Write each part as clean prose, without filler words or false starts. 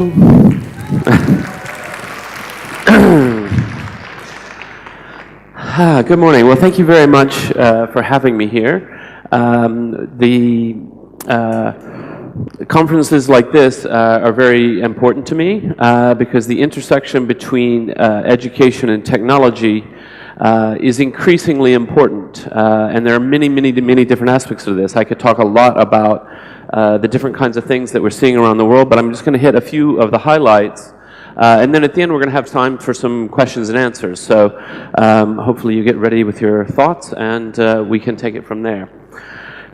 Good morning. Well, thank you very much for having me here. Conferences like this are very important to me because the intersection between education and technology is increasingly important, and there are many different aspects of this. I could talk a lot about the different kinds of things that we're seeing around the world, but I'm just going to hit a few of the highlights. And then at the end, we're going to have time for some questions and answers. So hopefully you get ready with your thoughts, and we can take it from there.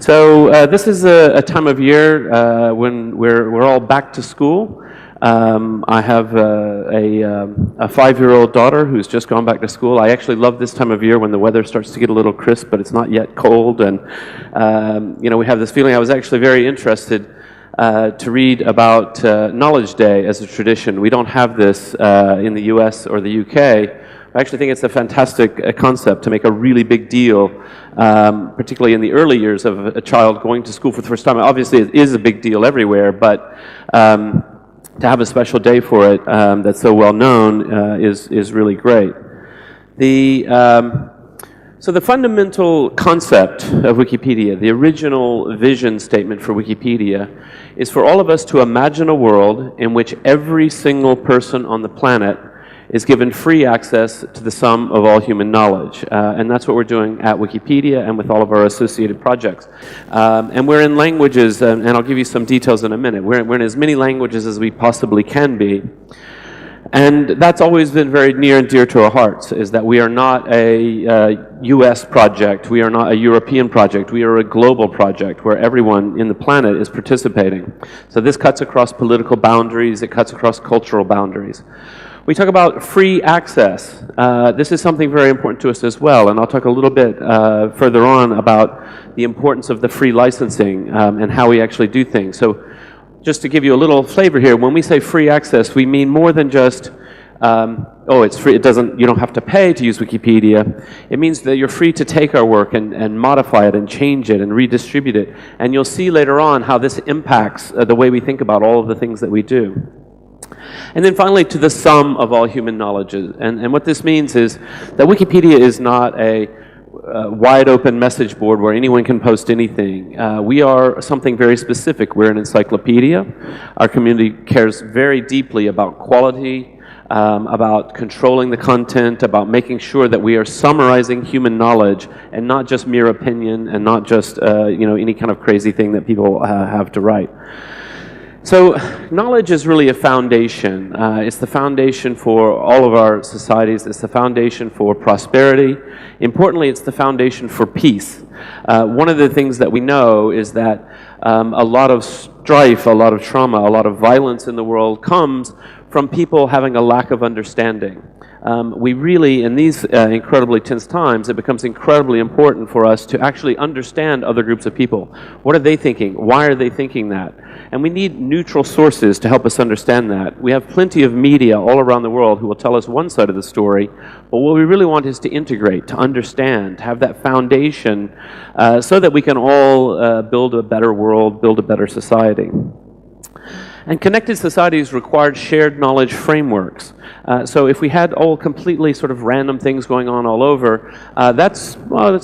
So this is a time of year when we're all back to school. I have a 5-year-old daughter who's just gone back to school. I actually love this time of year when the weather starts to get a little crisp, but it's not yet cold. And you know, we have this feeling. I was actually very interested to read about Knowledge Day as a tradition. We don't have this in the US or the UK. I actually think it's a fantastic concept to make a really big deal, particularly in the early years of a child going to school for the first time. Obviously, it is a big deal everywhere, but to have a special day for it that's so well known is really great. So the fundamental concept of Wikipedia, the original vision statement for Wikipedia, is for all of us to imagine a world in which every single person on the planet is given free access to the sum of all human knowledge. And that's what we're doing at Wikipedia and with all of our associated projects. And we're in languages, and I'll give you some details in a minute. We're in as many languages as we possibly can be. And that's always been very near and dear to our hearts, is that we are not a US project, we are not a European project, we are a global project where everyone in the planet is participating. So this cuts across political boundaries, it cuts across cultural boundaries. We talk about free access. This is something very important to us as well, and I'll talk a little bit further on about the importance of the free licensing and how we actually do things. So just to give you a little flavor here, when we say free access, we mean more than just, oh, it's free, you don't have to pay to use Wikipedia. It means that you're free to take our work and modify it and change it and redistribute it. And you'll see later on how this impacts the way we think about all of the things that we do. And then finally, to the sum of all human knowledge. And what this means is that Wikipedia is not a wide open message board where anyone can post anything. We are something very specific. We're an encyclopedia. Our community cares very deeply about quality, about controlling the content, about making sure that we are summarizing human knowledge and not just mere opinion and not just you know, any kind of crazy thing that people have to write. So knowledge is really a foundation. It's the foundation for all of our societies. It's the foundation for prosperity. Importantly, it's the foundation for peace. One of the things that we know is that a lot of strife, a lot of trauma, a lot of violence in the world comes from people having a lack of understanding. We really, in these incredibly tense times, it becomes incredibly important for us to actually understand other groups of people. What are they thinking? Why are they thinking that? And we need neutral sources to help us understand that. We have plenty of media all around the world who will tell us one side of the story, but what we really want is to integrate, to understand, to have that foundation so that we can all build a better world, build a better society. And connected societies required shared knowledge frameworks. So if we had all completely sort of random things going on all over, that's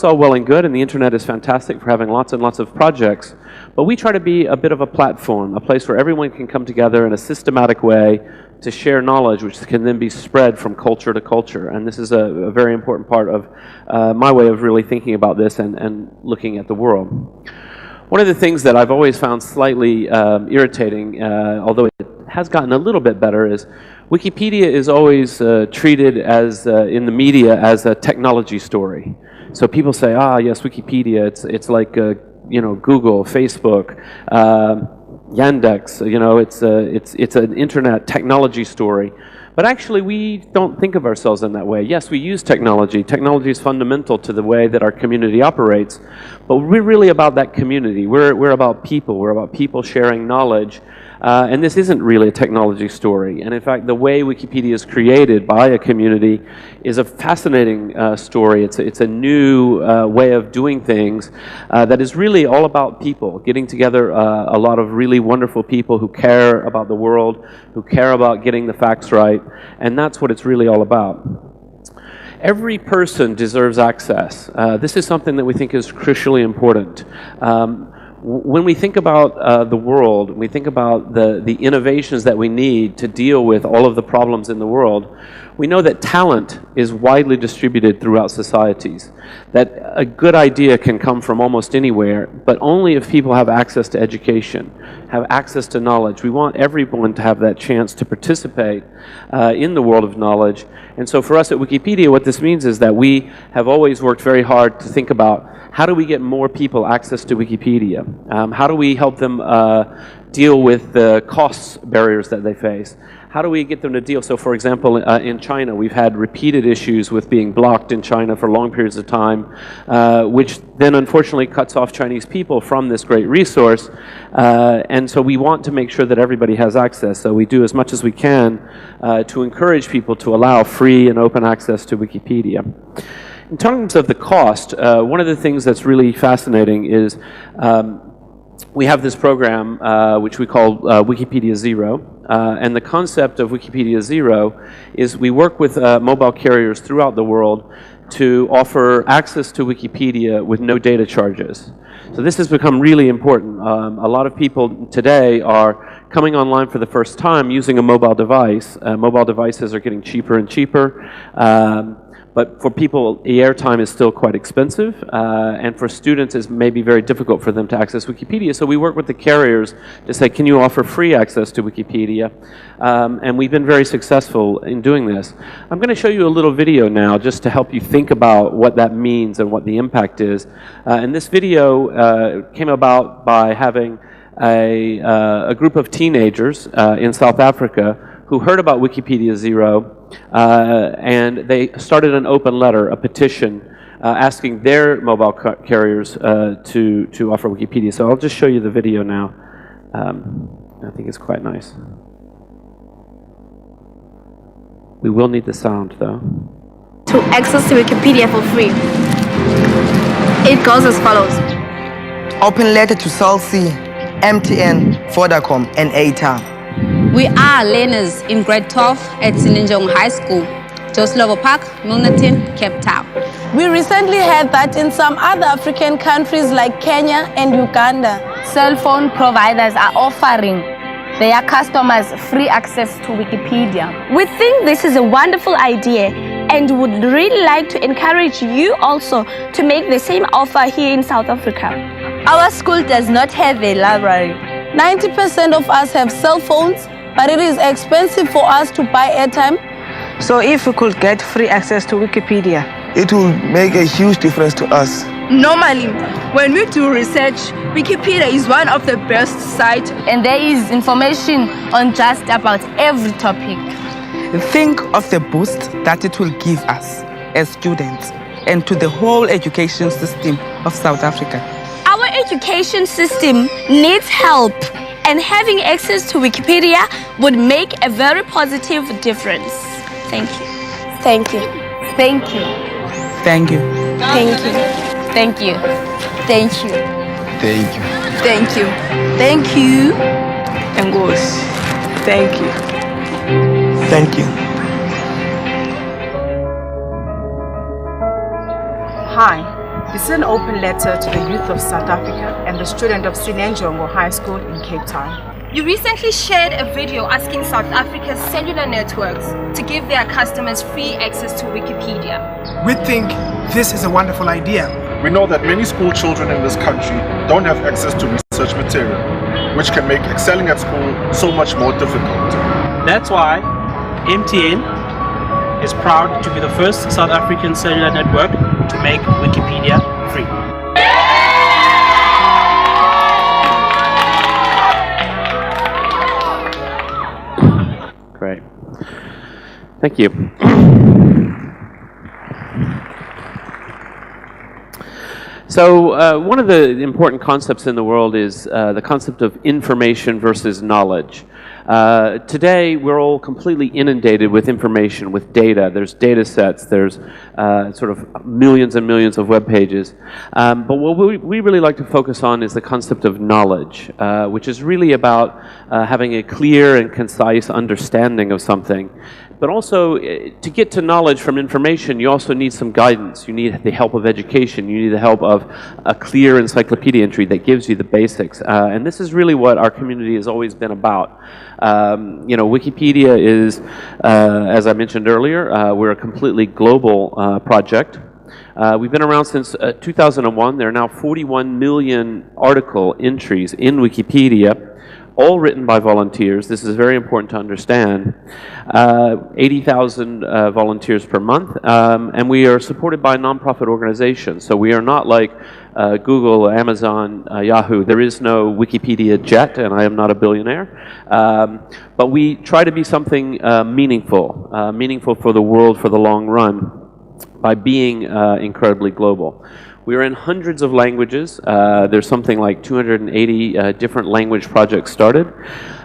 all well and good, and the internet is fantastic for having lots and lots of projects. But we try to be a bit of a platform, a place where everyone can come together in a systematic way to share knowledge, which can then be spread from culture to culture. And this is a very important part of my way of really thinking about this and looking at the world. One of the things that I've always found slightly irritating, although it has gotten a little bit better, is Wikipedia is always treated as, in the media, as a technology story. So people say, ah, yes, Wikipedia, it's like, you know, Google, Facebook, Yandex, you know, it's an internet technology story. But actually, we don't think of ourselves in that way. Yes, we use technology. Technology is fundamental to the way that our community operates. But we're really about that community. We're about people. We're about people sharing knowledge. And this isn't really a technology story. And in fact, the way Wikipedia is created by a community is a fascinating story. It's a new way of doing things that is really all about people, getting together a lot of really wonderful people who care about the world, who care about getting the facts right, and that's what it's really all about. Every person deserves access. This is something that we think is crucially important. When we think about the world, we think about the innovations that we need to deal with all of the problems in the world, we know that talent is widely distributed throughout societies, that a good idea can come from almost anywhere, but only if people have access to education, have access to knowledge. We want everyone to have that chance to participate in the world of knowledge. And so for us at Wikipedia, what this means is that we have always worked very hard to think about how do we get more people access to Wikipedia? How do we help them deal with the cost barriers that they face? How do we get them to deal? So for example, in China, we've had repeated issues with being blocked in China for long periods of time, which then unfortunately cuts off Chinese people from this great resource. And so we want to make sure that everybody has access. So we do as much as we can to encourage people to allow free and open access to Wikipedia. In terms of the cost, one of the things that's really fascinating is we have this program which we call Wikipedia Zero. And the concept of Wikipedia Zero is we work with mobile carriers throughout the world to offer access to Wikipedia with no data charges. So this has become really important. A lot of people today are coming online for the first time using a mobile device. Mobile devices are getting cheaper and cheaper. But for people, the airtime is still quite expensive, and for students, it may be very difficult for them to access Wikipedia. So we work with the carriers to say, can you offer free access to Wikipedia? And we've been very successful in doing this. I'm going to show you a little video now just to help you think about what that means and what the impact is. And this video came about by having a group of teenagers in South Africa who heard about Wikipedia Zero, and they started an open letter, a petition, asking their mobile carriers to offer Wikipedia. So I'll just show you the video now. I think it's quite nice. We will need the sound, though. To access to Wikipedia for free. It goes as follows. Open letter to Cell C, MTN, Vodacom, and ATA. We are learners in grade 12 at Sinenjong High School, Joslovo Park, Milnerton, Cape Town. We recently heard that in some other African countries like Kenya and Uganda, Cell phone providers are offering their customers free access to Wikipedia. We think this is a wonderful idea and would really like to encourage you also to make the same offer here in South Africa. Our school does not have a library. 90% of us have cell phones, but it is expensive for us to buy airtime. So if we could get free access to Wikipedia, It will make a huge difference to us. Normally, when we do research, Wikipedia is one of the best sites, and there is information on just about every topic. think of the boost that it will give us as students and to the whole education system of South Africa. Our education system needs help, and having access to Wikipedia would make a very positive difference. Thank you. Thank you. Thank you. Thank you. Thank you. Thank you. thank you, Thank you. thank you, thank you. English. Thank you. Thank you. Hi, this is an open letter to the youth of South Africa and the student of Sinenjongo High School in Cape Town. You recently shared a video asking South Africa's cellular networks to give their customers free access to Wikipedia. We think this is a wonderful idea. We know that many school children in this country don't have access to research material, which can make excelling at school so much more difficult. That's why MTN is proud to be the first South African cellular network to make Wikipedia free. Great. Thank you. So one of the important concepts in the world is the concept of information versus knowledge. Today, we're all completely inundated with information, with data. There's data sets, there's sort of millions and millions of web pages. But what we really like to focus on is the concept of knowledge, which is really about having a clear and concise understanding of something. But also, to get to knowledge from information, you also need some guidance. You need the help of education. You need the help of a clear encyclopedia entry that gives you the basics. And this is really what our community has always been about. You know, Wikipedia is, as I mentioned earlier, we're a completely global project. We've been around since 2001. There are now 41 million article entries in Wikipedia, all written by volunteers. This is very important to understand. 80,000 volunteers per month, and we are supported by a nonprofit organization. So we are not like Google, Amazon, Yahoo. There is no Wikipedia jet, and I am not a billionaire. But we try to be something meaningful, meaningful for the world for the long run by being incredibly global. We are in hundreds of languages. There's something like 280 different language projects started.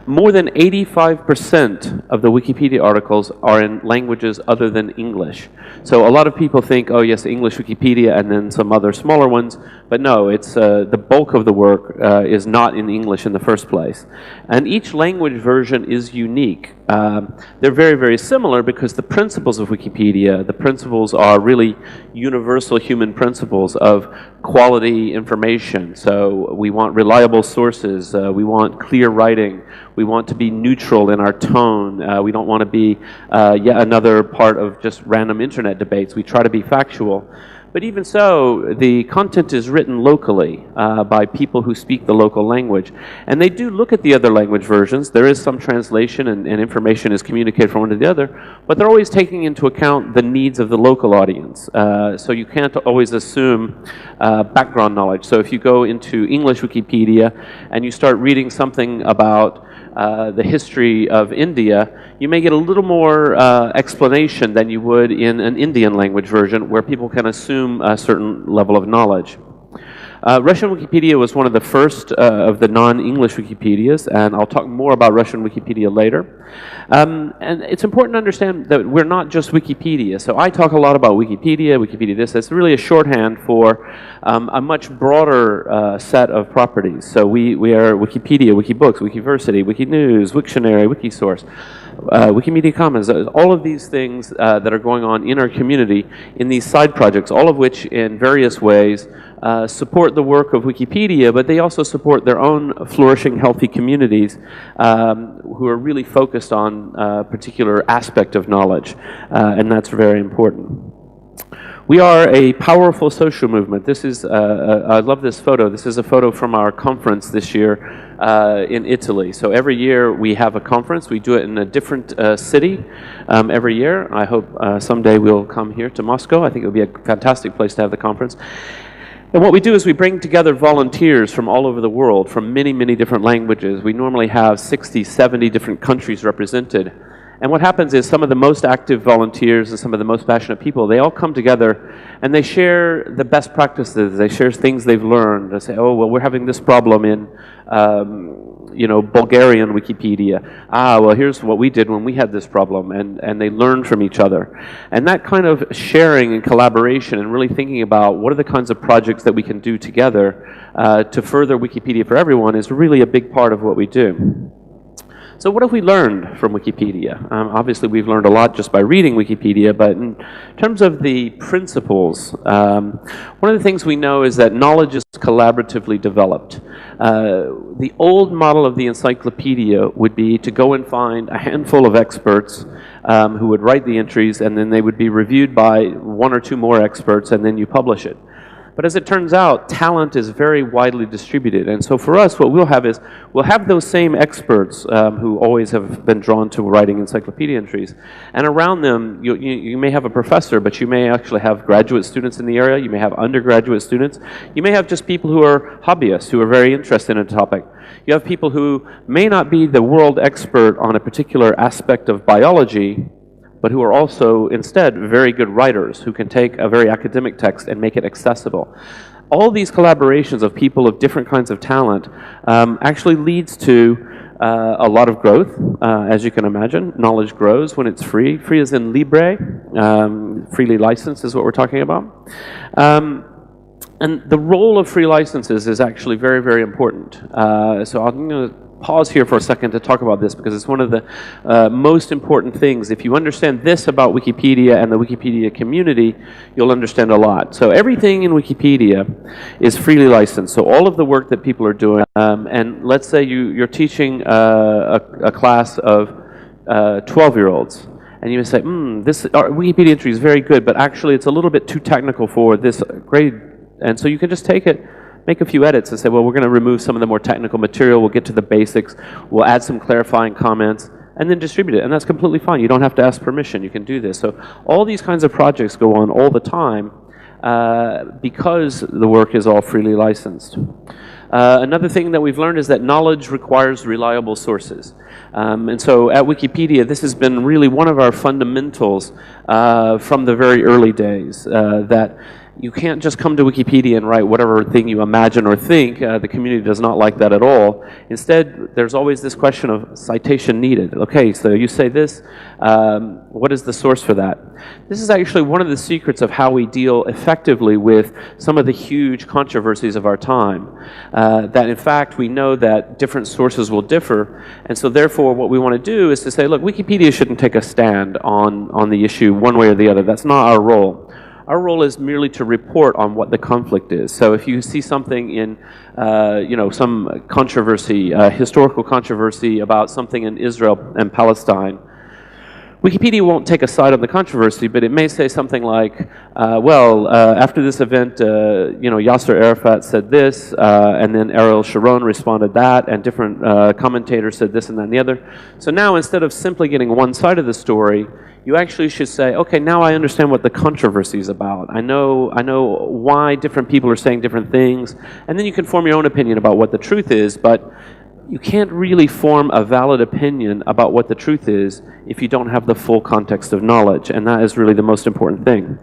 More than 85% of the Wikipedia articles are in languages other than English. So a lot of people think, oh yes, English Wikipedia and then some other smaller ones, but no, it's the bulk of the work is not in English in the first place. And each language version is unique. They're very, very similar because the principles of Wikipedia, the principles are really universal human principles of quality information. So we want reliable sources, we want clear writing, we want to be neutral in our tone, we don't want to be yet another part of just random internet debates. We try to be factual. But even so, the content is written locally by people who speak the local language. And they do look at the other language versions. There is some translation and information is communicated from one to the other, but they're always taking into account the needs of the local audience. So you can't always assume background knowledge. So if you go into English Wikipedia and you start reading something about the history of India, you may get a little more explanation than you would in an Indian language version where people can assume a certain level of knowledge. Russian Wikipedia was one of the first of the non-English Wikipedias, and I'll talk more about Russian Wikipedia later. And it's important to understand that we're not just Wikipedia. So I talk a lot about Wikipedia, Wikipedia this. That's really a shorthand for a much broader set of properties. So we are Wikipedia, Wikibooks, Wikiversity, Wikinews, Wiktionary, Wikisource, Wikimedia Commons, all of these things that are going on in our community in these side projects, all of which in various ways support the work of Wikipedia, but they also support their own flourishing, healthy communities who are really focused on a particular aspect of knowledge, and that's very important. We are a powerful social movement. This is, I love this photo. This is a photo from our conference this year in Italy. So every year we have a conference. We do it in a different city every year. I hope someday we'll come here to Moscow. I think it would be a fantastic place to have the conference. And what we do is we bring together volunteers from all over the world, from many, many different languages. We normally have 60, 70 different countries represented. And what happens is some of the most active volunteers and some of the most passionate people, they all come together and they share the best practices. They share things they've learned. They say, oh, well, we're having this problem in, you know, Bulgarian Wikipedia. Ah, well, here's what we did when we had this problem. And they learn from each other. And that kind of sharing and collaboration and really thinking about what are the kinds of projects that we can do together to further Wikipedia for everyone is really a big part of what we do. So what have we learned from Wikipedia? Obviously, we've learned a lot just by reading Wikipedia, but in terms of the principles, one of the things we know is that knowledge is collaboratively developed. The old model of the encyclopedia would be to go and find a handful of experts who would write the entries, and then they would be reviewed by one or two more experts, and then you publish it. But as it turns out, talent is very widely distributed. And so for us, what we'll have is, we'll have those same experts who always have been drawn to writing encyclopedia entries. And around them, you may have a professor, but you may actually have graduate students in the area. You may have undergraduate students. You may have just people who are hobbyists, who are very interested in a topic. You have people who may not be the world expert on a particular aspect of biology, but who are also instead very good writers who can take a very academic text and make it accessible. all these collaborations of people of different kinds of talent actually leads to a lot of growth, as you can imagine. Knowledge grows when it's free. Free as in libre, freely licensed is what we're talking about. And the role of free licenses is actually very, very important. So I'm going to pause here for a second to talk about this because it's one of the most important things. If you understand this about Wikipedia and the Wikipedia community, you'll understand a lot. So everything in Wikipedia is freely licensed. So all of the work that people are doing, and let's say you're teaching a class of 12-year-olds, and you may say, this Wikipedia entry is very good, but actually it's a little bit too technical for this grade. And so you can just take it, make a few edits and say, well, we're going to remove some of the more technical material, we'll get to the basics, we'll add some clarifying comments, and then distribute it. And that's completely fine. You don't have to ask permission. You can do this. So all these kinds of projects go on all the time because the work is all freely licensed. Another thing that we've learned is that knowledge requires reliable sources. And so at Wikipedia, this has been really one of our fundamentals from the very early days, that you can't just come to Wikipedia and write whatever thing you imagine or think. The community does not like that at all. Instead, there's always this question of citation needed. Okay, so you say this, what is the source for that? This is actually one of the secrets of how we deal effectively with some of the huge controversies of our time. That in fact, we know that different sources will differ, and so therefore what we want to do is to say, look, Wikipedia shouldn't take a stand on the issue one way or the other. That's not our role. Our role is merely to report on what the conflict is. So if you see something in, some controversy, historical controversy about something in Israel and Palestine, Wikipedia won't take a side on the controversy, but it may say something like, after this event, Yasser Arafat said this, and then Ariel Sharon responded that, and different commentators said this and that and the other. So now instead of simply getting one side of the story, you actually should say, okay, now I understand what the controversy is about. I know why different people are saying different things, and then you can form your own opinion about what the truth is, but you can't really form a valid opinion about what the truth is if you don't have the full context of knowledge, and that is really the most important thing.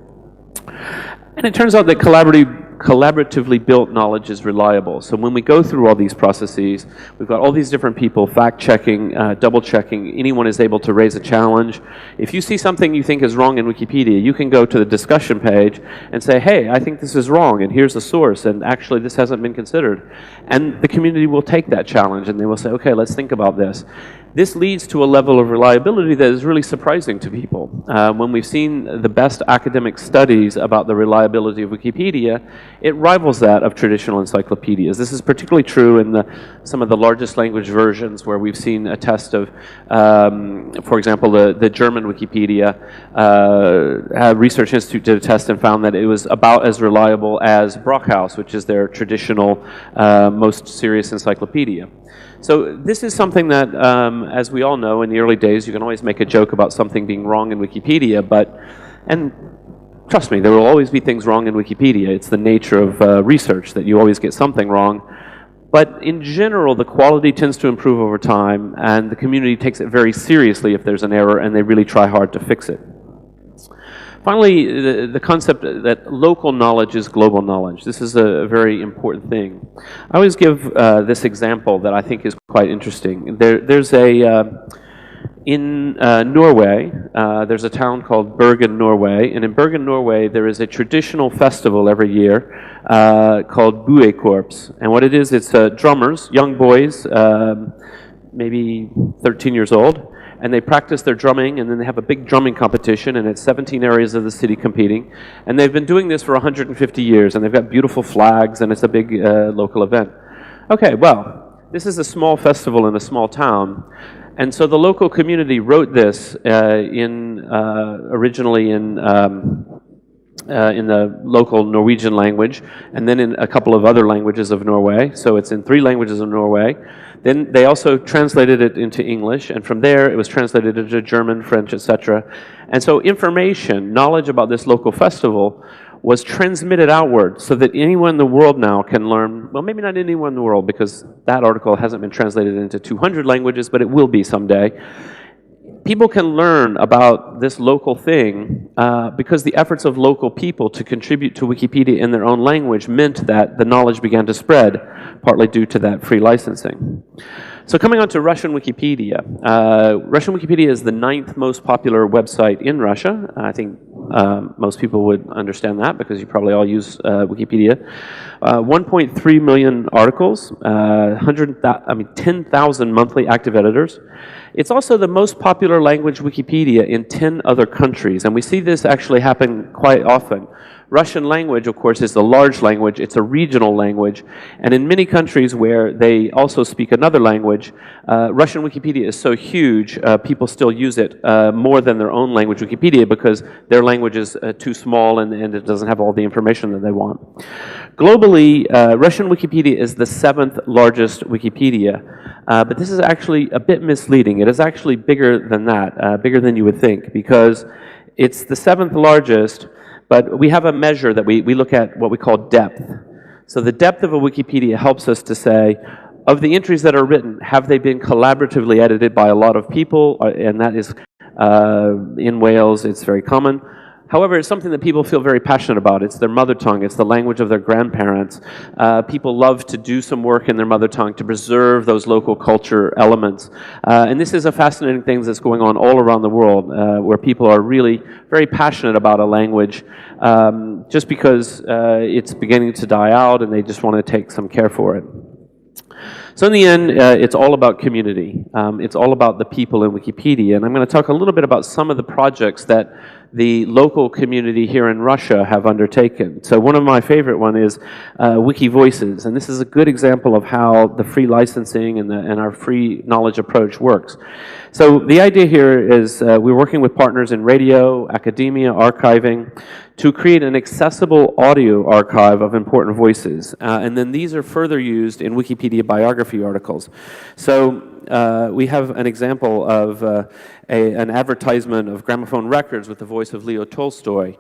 And it turns out that collaboratively built knowledge is reliable. So when we go through all these processes, we've got all these different people fact-checking, double-checking. Anyone is able to raise a challenge. If you see something you think is wrong in Wikipedia, you can go to the discussion page and say, hey, I think this is wrong, and here's the source, and actually this hasn't been considered. And the community will take that challenge, and they will say, okay, let's think about this. This leads to a level of reliability that is really surprising to people. When we've seen the best academic studies about the reliability of Wikipedia, it rivals that of traditional encyclopedias. This is particularly true in some of the largest language versions where we've seen a test of, for example, the German Wikipedia Research Institute did a test and found that it was about as reliable as Brockhaus, which is their traditional, most serious encyclopedia. So this is something that, as we all know, in the early days, you can always make a joke about something being wrong in Wikipedia, and trust me, there will always be things wrong in Wikipedia. It's the nature of research that you always get something wrong. But in general, the quality tends to improve over time, and the community takes it very seriously if there's an error, and they really try hard to fix it. Finally, the concept that local knowledge is global knowledge. This is a very important thing. I always give this example that I think is quite interesting. There's in Norway, there's a town called Bergen, Norway, and in Bergen, Norway, there is a traditional festival every year called Buekorps. And what it is, it's drummers, young boys, maybe 13 years old, and they practice their drumming, and then they have a big drumming competition, and it's 17 areas of the city competing. And they've been doing this for 150 years, and they've got beautiful flags, and it's a big local event. Okay, well, this is a small festival in a small town, and so the local community wrote this originally in the local Norwegian language, and then in a couple of other languages of Norway. So it's in 3 languages of Norway. Then they also translated it into English, and from there it was translated into German, French, etc. And so information, knowledge about this local festival was transmitted outward so that anyone in the world now can learn, well, maybe not anyone in the world, because that article hasn't been translated into 200 languages, but it will be someday. people can learn about this local thing because the efforts of local people to contribute to Wikipedia in their own language meant that the knowledge began to spread, partly due to that free licensing. So coming on to Russian Wikipedia. Russian Wikipedia is the 9th most popular website in Russia. I think most people would understand that because you probably all use Wikipedia. 1.3 million articles, 10,000 monthly active editors. It's also the most popular language Wikipedia in 10 other countries, and we see this actually happen quite often. Russian language, of course, is a large language. It's a regional language. And in many countries where they also speak another language, Russian Wikipedia is so huge, people still use it more than their own language Wikipedia because their language is too small and it doesn't have all the information that they want. Globally, Russian Wikipedia is the 7th largest Wikipedia. But this is actually a bit misleading. It is actually bigger than that, bigger than you would think, because it's the 7th largest. But we have a measure that we look at what we call depth. So the depth of a Wikipedia helps us to say, of the entries that are written, have they been collaboratively edited by a lot of people? And that is, in Wales, it's very common. However, it's something that people feel very passionate about. It's their mother tongue. It's the language of their grandparents. People love to do some work in their mother tongue to preserve those local culture elements. And this is a fascinating thing that's going on all around the world, where people are really very passionate about a language just because it's beginning to die out and they just want to take some care for it. So in the end, it's all about community. It's all about the people in Wikipedia. And I'm going to talk a little bit about some of the projects that the local community here in Russia have undertaken. So one of my favorite one is Wiki Voices. And this is a good example of how the free licensing and our free knowledge approach works. So the idea here is we're working with partners in radio, academia, archiving, to create an accessible audio archive of important voices. And then these are further used in Wikipedia biography articles. So we have an example of an advertisement of gramophone records with the voice of Leo Tolstoy,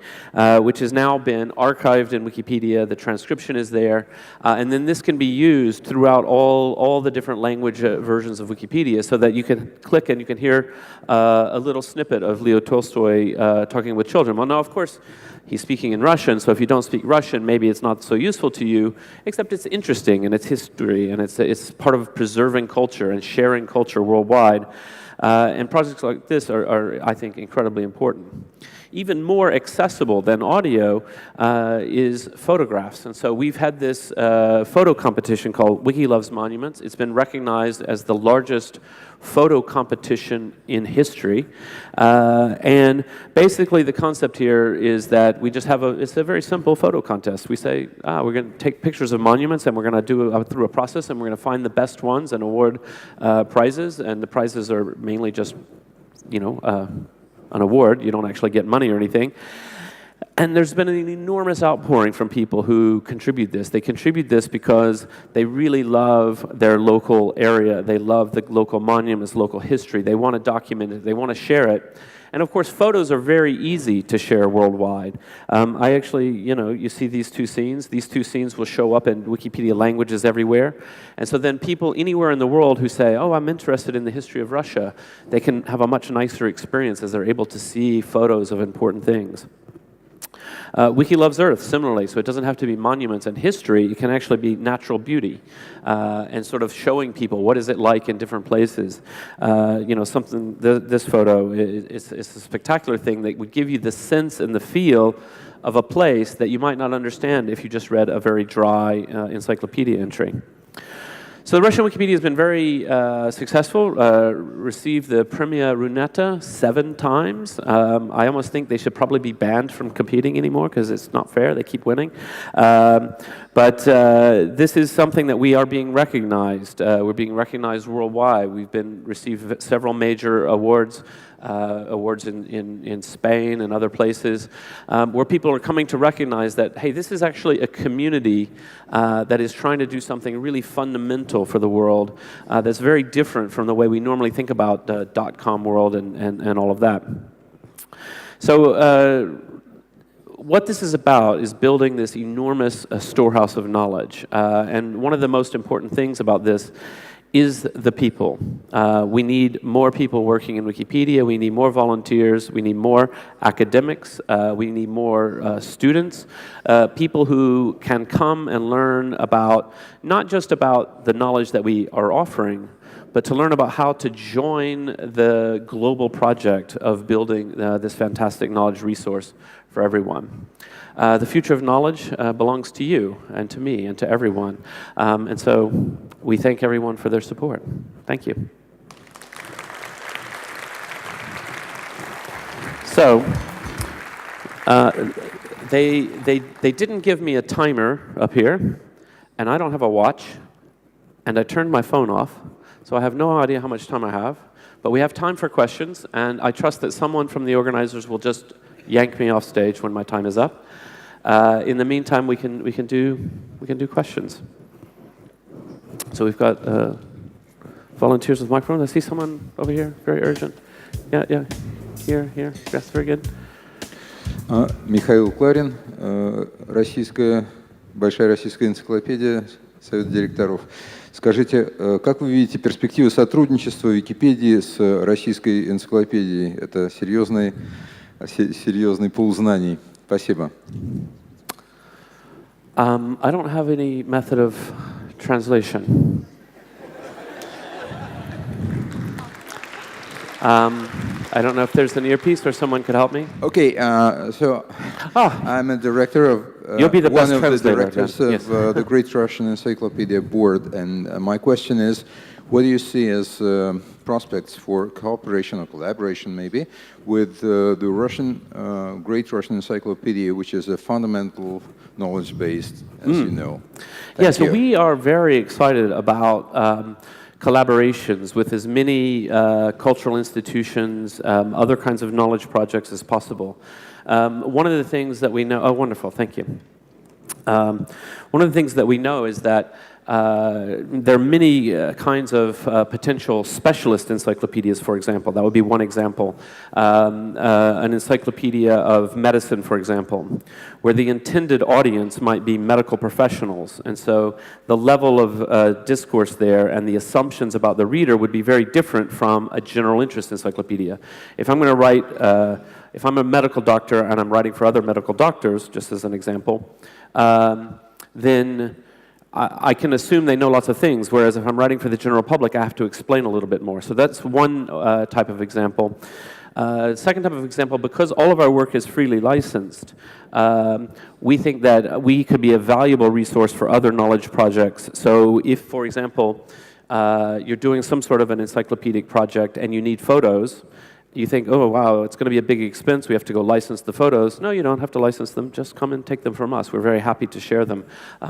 which has now been archived in Wikipedia. The transcription is there. And then this can be used throughout all the different language versions of Wikipedia so that you can click and you can hear a little snippet of Leo Tolstoy talking with children. Well, now, of course, he's speaking in Russian, so if you don't speak Russian, maybe it's not so useful to you, except it's interesting and it's history and it's part of preserving culture and sharing culture worldwide. And projects like this are, I think, incredibly important. Even more accessible than audio is photographs. And so we've had this photo competition called Wiki Loves Monuments. It's been recognized as the largest photo competition in history. And basically the concept here is that we just have it's a very simple photo contest. We say, we're going to take pictures of monuments and we're going to do it through a process and we're going to find the best ones and award prizes. And the prizes are mainly just, you know, an award. You don't actually get money or anything. And there's been an enormous outpouring from people who contribute this. They contribute this because they really love their local area. They love the local monuments, local history. They want to document it. They want to share it. And of course, photos are very easy to share worldwide. I actually, you know, you see these two scenes. These two scenes will show up in Wikipedia languages everywhere. And so then people anywhere in the world who say, oh, I'm interested in the history of Russia, they can have a much nicer experience as they're able to see photos of important things. Wiki Loves Earth, similarly, so it doesn't have to be monuments and history, it can actually be natural beauty and sort of showing people what is it like in different places. You know, this photo is a spectacular thing that would give you the sense and the feel of a place that you might not understand if you just read a very dry encyclopedia entry. So the Russian Wikipedia has been very successful, received the Premia Runeta 7 times. I almost think they should probably be banned from competing anymore because it's not fair, they keep winning. But this is something that we are being recognized. We're being recognized worldwide. We've received several major awards. Awards in Spain and other places, where people are coming to recognize that, hey, this is actually a community that is trying to do something really fundamental for the world that's very different from the way we normally think about the .com world and all of that. So what this is about is building this enormous storehouse of knowledge. And one of the most important things about this is the people. We need more people working in Wikipedia. We need more volunteers. We need more academics. We need more students, people who can come and learn about, not just about the knowledge that we are offering, but to learn about how to join the global project of building this fantastic knowledge resource for everyone. The future of knowledge belongs to you and to me and to everyone. And so we thank everyone for their support. Thank you. So they didn't give me a timer up here, and I don't have a watch, and I turned my phone off, so I have no idea how much time I have. But we have time for questions, and I trust that someone from the organizers will just yank me off stage when my time is up. In the meantime, we can do questions. So we've got volunteers with microphones. I see someone over here, very urgent. Yeah, here. Yes, very good. Михаил Кларин, большая российская энциклопедия, Совет директоров. Скажите, как вы видите перспективы сотрудничества Википедии с российской энциклопедией? Это серьезный пул знаний. Спасибо. I don't have any method of translation. I don't know if there's an earpiece or someone could help me. Okay, so I'm a director of You'll be the best one of the translator, directors of yes. the Great Russian Encyclopedia Board, and my question is, what do you see as prospects for cooperation or collaboration, maybe, with the Great Russian Encyclopedia, which is a fundamental knowledge-based, as you know? So we are very excited about collaborations with as many cultural institutions, other kinds of knowledge projects as possible. One of the things that we know, oh, wonderful, thank you. One of the things that we know is that there are many kinds of potential specialist encyclopedias, for example. That would be one example. An encyclopedia of medicine, for example, where the intended audience might be medical professionals. And so the level of discourse there and the assumptions about the reader would be very different from a general interest encyclopedia. If I'm going to write, if I'm a medical doctor and I'm writing for other medical doctors, just as an example, then I can assume they know lots of things, whereas if I'm writing for the general public, I have to explain a little bit more. So that's one type of example. Second type of example, because all of our work is freely licensed, we think that we could be a valuable resource for other knowledge projects. So if, for example, you're doing some sort of an encyclopedic project and you need photos, you think, oh, wow, it's going to be a big expense. We have to go license the photos. No, you don't have to license them. Just come and take them from us. We're very happy to share them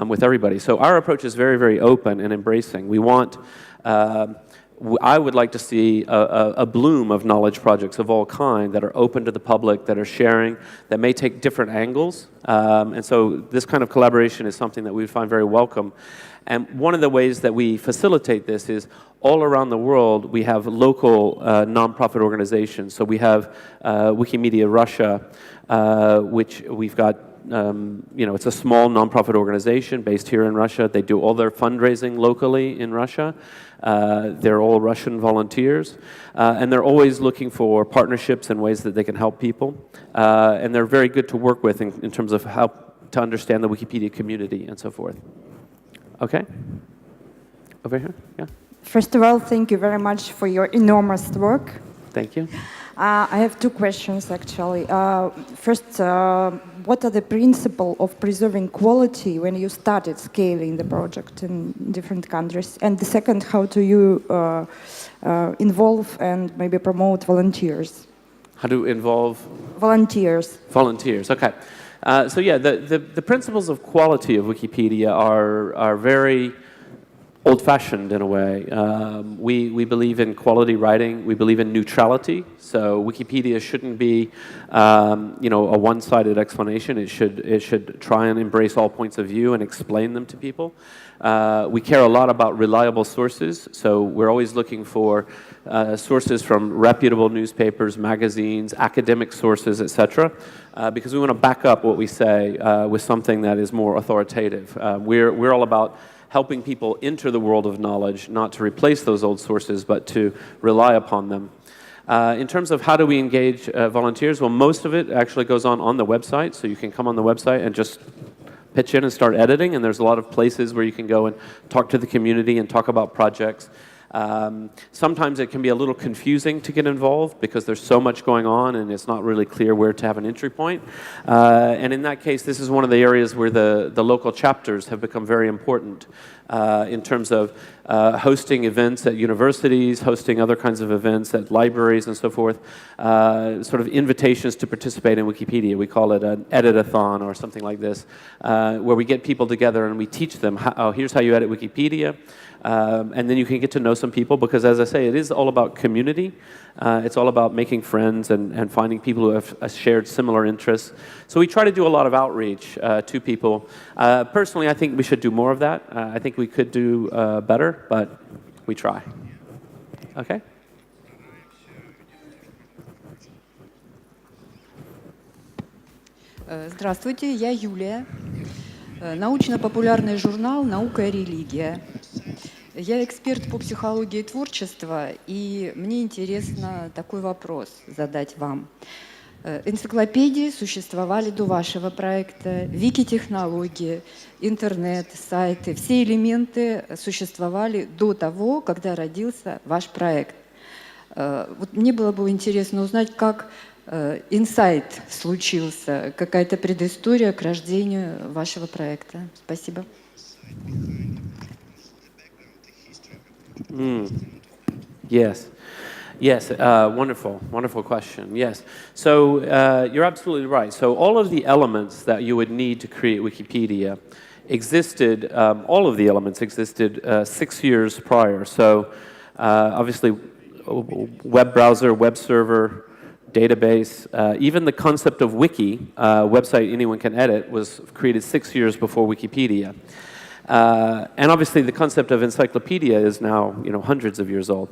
with everybody. So our approach is very, very open and embracing. We want, I would like to see a bloom of knowledge projects of all kind that are open to the public, that are sharing, that may take different angles. And so this kind of collaboration is something that we find very welcome. And one of the ways that we facilitate this is all around the world we have local nonprofit organizations. So we have Wikimedia Russia, which we've got, it's a small nonprofit organization based here in Russia. They do all their fundraising locally in Russia. They're all Russian volunteers. And they're always looking for partnerships and ways that they can help people. And they're very good to work with in terms of how to understand the Wikipedia community and so forth. Okay. Over here, yeah. First of all, thank you very much for your enormous work. Thank you. I have two questions, actually. First, what are the principles of preserving quality when you started scaling the project in different countries? And the second, how do you involve and maybe promote volunteers? How to involve? Volunteers. Volunteers, okay. So yeah, the principles of quality of Wikipedia are very old-fashioned in a way. We believe in quality writing. We believe in neutrality. So Wikipedia shouldn't be, a one-sided explanation. It should try and embrace all points of view and explain them to people. We care a lot about reliable sources. So we're always looking for sources from reputable newspapers, magazines, academic sources, etc., because we want to back up what we say with something that is more authoritative. We're all about helping people enter the world of knowledge, not to replace those old sources, but to rely upon them. In terms of how do we engage volunteers, well, most of it actually goes on the website, so you can come on the website and just pitch in and start editing, and there's a lot of places where you can go and talk to the community and talk about projects. Sometimes it can be a little confusing to get involved because there's so much going on and it's not really clear where to have an entry point. And in that case, this is one of the areas where the local chapters have become very important in terms of hosting events at universities, hosting other kinds of events at libraries and so forth, sort of invitations to participate in Wikipedia. We call it an edit-a-thon or something like this, where we get people together and we teach them, here's how you edit Wikipedia. And then you can get to know some people because, as I say, it is all about community. It's all about making friends and finding people who have shared similar interests. So we try to do a lot of outreach to people. Personally, I think we should do more of that. I think we could do better, but we try. Okay? Здравствуйте, я Юлия. Научно-популярный журнал «Наука и религия». Я эксперт по психологии творчества, и мне интересно такой вопрос задать вам. Энциклопедии существовали до вашего проекта, вики-технологии, интернет, сайты, все элементы существовали до того, когда родился ваш проект. Вот мне было бы интересно узнать, как инсайт случился, какая-то предыстория к рождению вашего проекта. Спасибо. Yes. Yes, wonderful question. Yes. So you're absolutely right. So all of the elements that you would need to create Wikipedia existed, all of the elements existed 6 years prior. So obviously web browser, web server, database, even the concept of wiki, website anyone can edit, was created 6 years before Wikipedia. And obviously the concept of encyclopedia is now, hundreds of years old.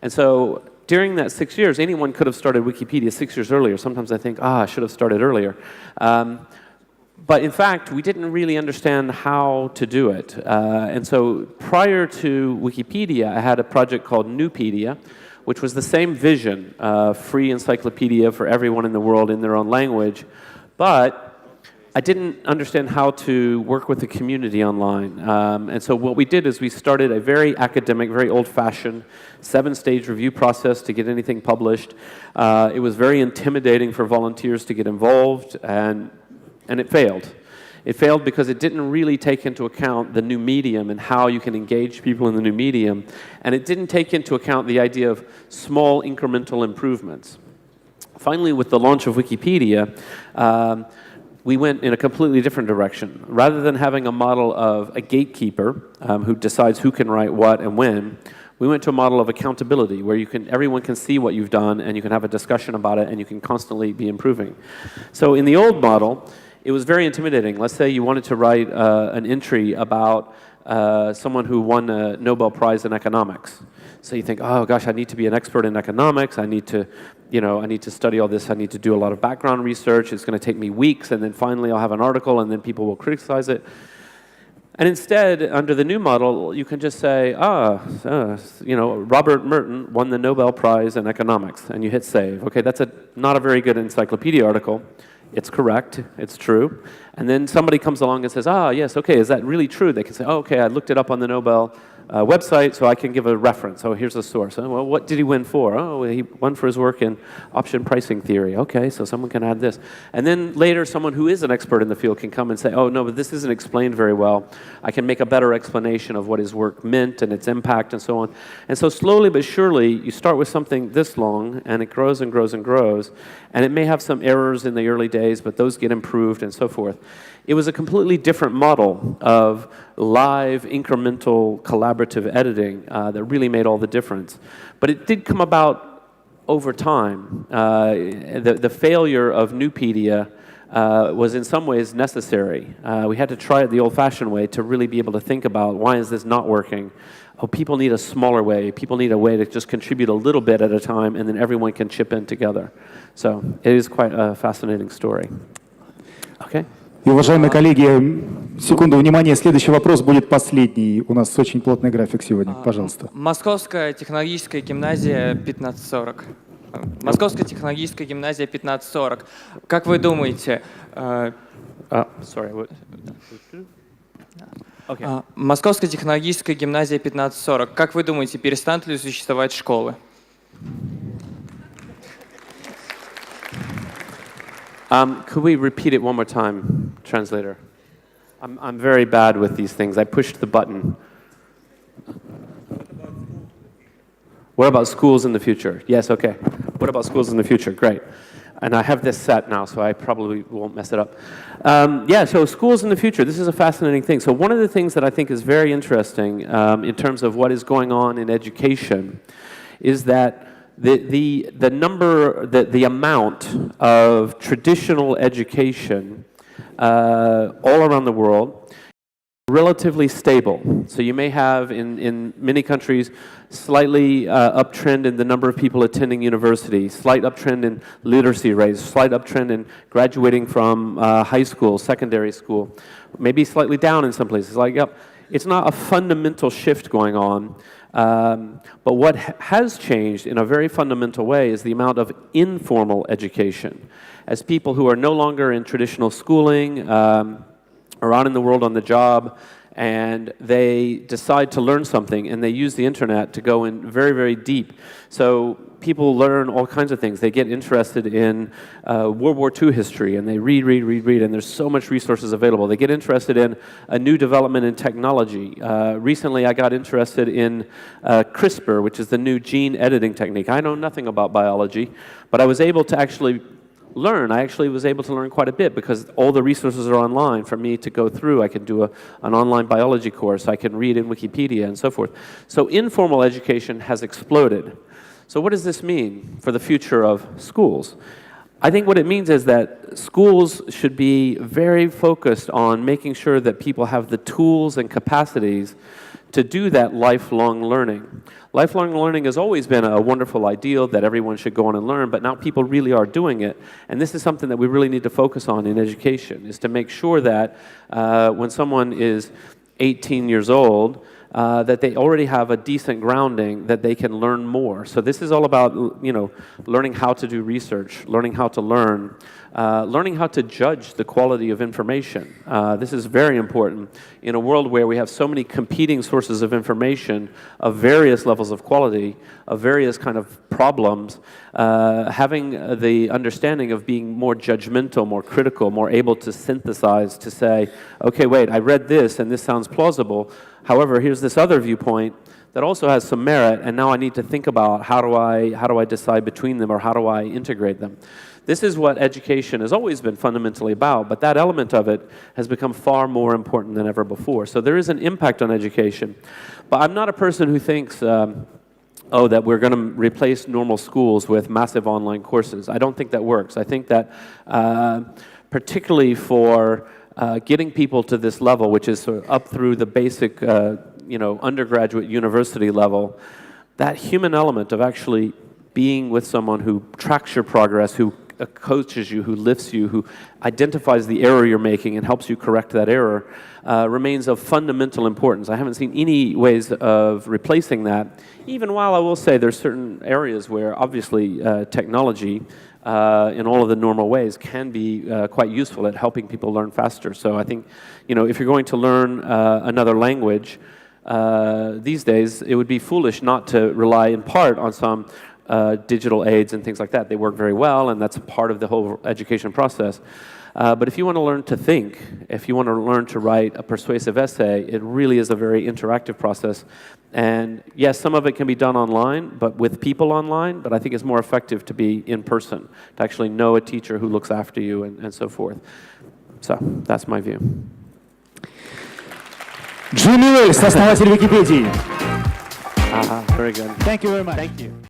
And so during that 6 years, anyone could have started Wikipedia 6 years earlier. Sometimes I think, I should have started earlier. But in fact, we didn't really understand how to do it. And so prior to Wikipedia, I had a project called Newpedia, which was the same vision, free encyclopedia for everyone in the world in their own language. But I didn't understand how to work with the community online. And so what we did is we started a very academic, very old-fashioned 7-stage review process to get anything published. It was very intimidating for volunteers to get involved, and it failed. It failed because it didn't really take into account the new medium and how you can engage people in the new medium. And it didn't take into account the idea of small incremental improvements. Finally, with the launch of Wikipedia, we went in a completely different direction. Rather than having a model of a gatekeeper who decides who can write what and when, we went to a model of accountability where everyone can see what you've done and you can have a discussion about it and you can constantly be improving. So in the old model, it was very intimidating. Let's say you wanted to write an entry about someone who won a Nobel Prize in economics. So you think, oh gosh, I need to be an expert in economics. I need to, I need to study all this. I need to do a lot of background research. It's going to take me weeks, and then finally I'll have an article, and then people will criticize it. And instead, under the new model, you can just say, Robert Merton won the Nobel Prize in economics, and you hit save. Okay, that's not a very good encyclopedia article. It's correct, it's true. And then somebody comes along and says, yes, okay, is that really true? They can say, okay, I looked it up on the Nobel website, so I can give a reference. Oh, here's the source. Oh, well, what did he win for? Oh, he won for his work in option pricing theory. Okay, so someone can add this. And then later, someone who is an expert in the field can come and say, oh, no, but this isn't explained very well. I can make a better explanation of what his work meant and its impact and so on. And so slowly but surely, you start with something this long, and it grows and grows and grows. And it may have some errors in the early days, but those get improved and so forth. It was a completely different model of live, incremental, collaborative editing that really made all the difference. But it did come about over time. The failure of Newpedia was in some ways necessary. We had to try it the old-fashioned way to really be able to think about, why is this not working? Oh, people need a smaller way. People need a way to just contribute a little bit at a time, and then everyone can chip in together. So it is quite a fascinating story. Okay? И, уважаемые коллеги, секунду внимания, следующий вопрос будет последний. У нас очень плотный график сегодня. Пожалуйста. Московская технологическая гимназия 1540. Московская технологическая гимназия 1540. Как вы думаете... Московская технологическая гимназия 1540. Как вы думаете, перестанут ли существовать школы? Could we repeat it one more time, translator? I'm very bad with these things. I pushed the button. What about schools in the future? Yes, okay. What about schools in the future? Great. And I have this set now, so I probably won't mess it up. Yeah, so schools in the future, this is a fascinating thing. So one of the things that I think is very interesting in terms of what is going on in education is that the amount of traditional education all around the world relatively stable. So you may have in many countries slightly uptrend in the number of people attending university, slight uptrend in literacy rates, slight uptrend in graduating from high school, secondary school, maybe slightly down in some places. Like, it's not a fundamental shift going on. But what has changed in a very fundamental way is the amount of informal education. As people who are no longer in traditional schooling, are out in the world on the job, and they decide to learn something, and they use the internet to go in very, very deep. So people learn all kinds of things. They get interested in World War II history, and they read, and there's so much resources available. They get interested in a new development in technology. Recently, I got interested in CRISPR, which is the new gene editing technique. I know nothing about biology, but I was able to actually learn. I actually was able to learn quite a bit because all the resources are online for me to go through. I can do an online biology course. I can read in Wikipedia and so forth. So informal education has exploded. So what does this mean for the future of schools? I think what it means is that schools should be very focused on making sure that people have the tools and capacities to do that lifelong learning. Lifelong learning has always been a wonderful ideal that everyone should go on and learn, but now people really are doing it. And this is something that we really need to focus on in education, is to make sure that when someone is 18 years old, that they already have a decent grounding, that they can learn more. So this is all about, learning how to do research, learning how to learn, learning how to judge the quality of information. This is very important in a world where we have so many competing sources of information of various levels of quality, of various kind of problems. Having the understanding of being more judgmental, more critical, more able to synthesize, to say, okay, wait, I read this and this sounds plausible. However, here's this other viewpoint that also has some merit, and now I need to think about how do I decide between them, or how do I integrate them. This is what education has always been fundamentally about, but that element of it has become far more important than ever before. So there is an impact on education. But I'm not a person who thinks, that we're going to replace normal schools with massive online courses. I don't think that works. I think that particularly for getting people to this level, which is sort of up through the basic, undergraduate university level, that human element of actually being with someone who tracks your progress, who coaches you, who lifts you, who identifies the error you're making and helps you correct that error, remains of fundamental importance. I haven't seen any ways of replacing that, even while I will say there's certain areas where obviously technology in all of the normal ways can be quite useful at helping people learn faster. So I think, if you're going to learn another language, these days it would be foolish not to rely in part on some digital aids and things like that. They work very well, and that's a part of the whole education process. But if you want to learn to think, if you want to learn to write a persuasive essay, it really is a very interactive process. And yes, some of it can be done online, but with people online, but I think it's more effective to be in person, to actually know a teacher who looks after you and so forth. So that's my view. Джимми Уэйлс, основатель Википедии. Very good. Thank you very much. Thank you.